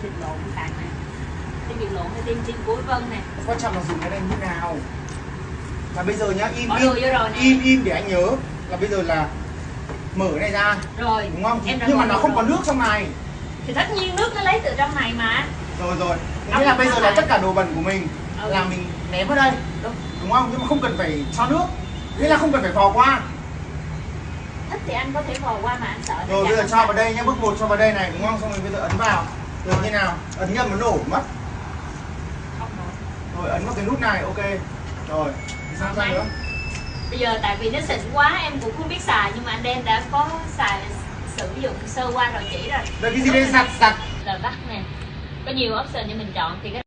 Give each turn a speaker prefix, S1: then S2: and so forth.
S1: vịt lộn bạn nè, tim vịt lộn hay tim chim của Vân nè.
S2: Quan trọng là dùng cái này như nào. Là bây giờ nhá, im
S1: Bỏ
S2: im
S1: đồ vô rồi nè.
S2: im để anh nhớ là bây giờ là mở cái này ra
S1: Rồi
S2: đúng không?
S1: em đã
S2: Nhưng mà
S1: bỏ
S2: nó
S1: đồ
S2: không có
S1: rồi.
S2: nước trong này.
S1: Thì tất nhiên nước nó lấy từ trong này mà.
S2: Rồi nghĩa là bây giờ là tất cả đồ bẩn của mình là mình ném vào đây đúng không? Nhưng mà không cần phải cho nước, nghĩa là không cần phải vò qua.
S1: Thích thì anh có thể vò qua mà anh sợ.
S2: Rồi bây giờ cho vào đây nhá, bước 1 cho vào đây này đúng không? Xong rồi bây giờ ấn vào. Rồi như nào? Ấn nhầm nó nổ mất.
S1: Không nổi.
S2: Rồi ấn vào cái nút này, ok. Rồi, sao nữa?
S1: Bây giờ tại vì nó xịn quá em cũng không biết xài, nhưng mà anh em đã có xài sử dụng sơ qua rồi chỉ rồi.
S2: Đây cái gì đây, giặt
S1: Rồi bắt nè, có nhiều option cho mình chọn thì cái